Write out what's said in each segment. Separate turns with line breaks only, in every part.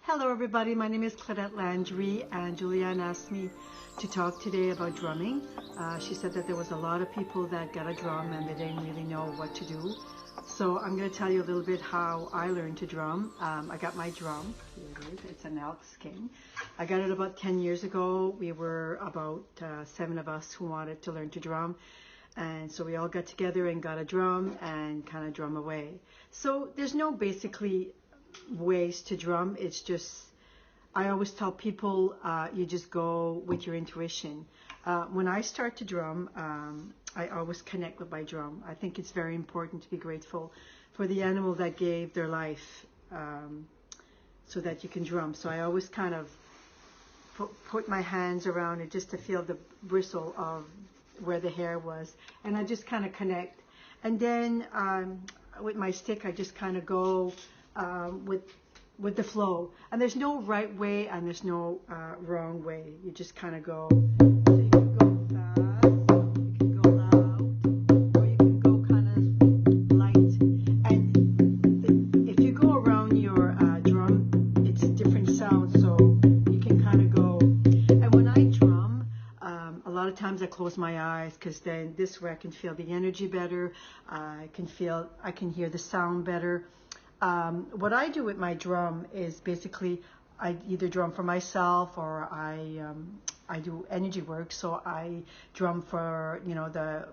Hello everybody, my name is Claudette Landry and Julianne asked me to talk today about drumming. She said that there was a lot of people that got a drum and they didn't really know what to do. So I'm going to tell you a little bit how I learned to drum. I got my drum, here it is, it's an elk skin. I got it about 10 years ago. We were about 7 of us who wanted to learn to drum. And so we all got together and got a drum and kind of drum away. So there's no basically ways to drum. It's just, I always tell people, you just go with your intuition. When I start to drum, I always connect with my drum. I think it's very important to be grateful for the animal that gave their life so that you can drum. So I always kind of put my hands around it just to feel the bristle of where the hair was, and I just kind of connect. And then with my stick, I just kind of go with the flow. And there's no right way and there's no wrong way. You just kind of go. So you can go fast, you can go loud, or you can go kind of light. And if you go around your drum, it's different sounds, so you can kind of go. And when I drum, a lot of times I close my eyes because then this way I can feel the energy better. I can hear the sound better. What I do with my drum is basically I either drum for myself or I do energy work. So I drum for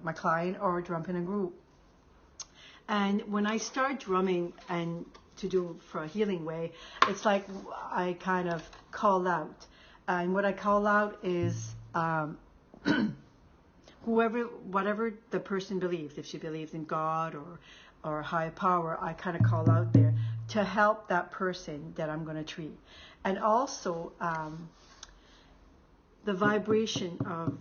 my client or drum in a group. And when I start drumming and to do for a healing way, it's like I kind of call out. And what I call out is whatever the person believes. If she believes in God or high power, I kind of call out there to help that person that I'm going to treat. And also the vibration of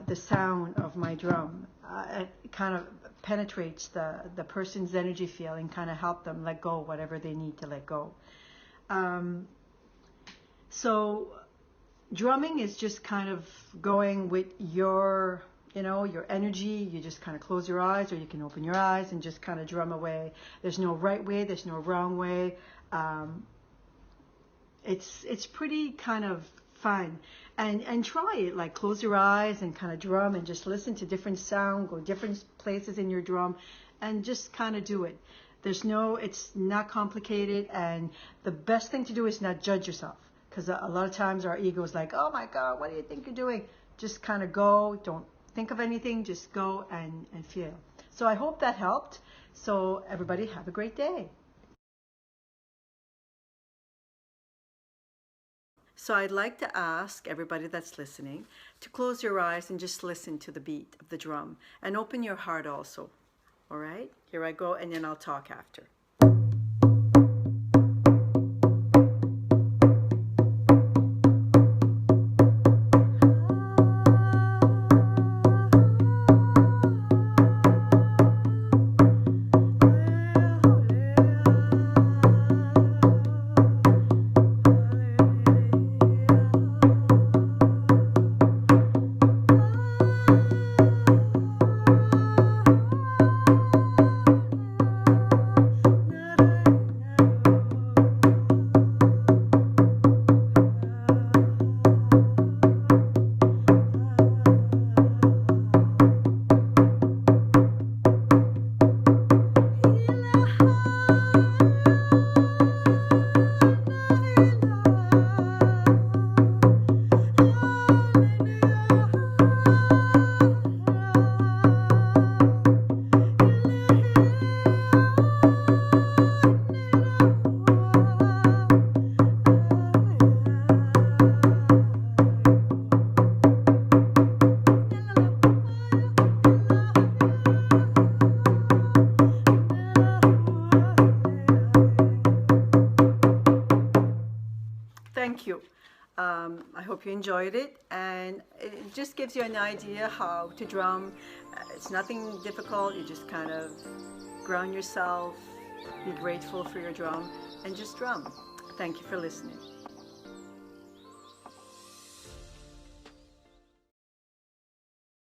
the sound of my drum, it kind of penetrates the person's energy field and kind of help them let go whatever they need to let go. So drumming is just kind of going with your energy. You just kind of close your eyes, or you can open your eyes and just kind of drum away. There's no right way, there's no wrong way. It's pretty kind of fun. And try it, like close your eyes and kind of drum and just listen to different sound, go different places in your drum and just kind of do it. It's not complicated, and the best thing to do is not judge yourself, because a lot of times our ego is like, oh my God, what do you think you're doing? Just kind of go, don't think of anything, just go and feel. So I hope that helped. So everybody have a great day. So I'd like to ask everybody that's listening to close your eyes and just listen to the beat of the drum and open your heart also. All right, here I go, and then I'll talk after. Thank you. I hope you enjoyed it, and it just gives you an idea how to drum. It's nothing difficult. You just kind of ground yourself, be grateful for your drum, and just drum. Thank you for listening.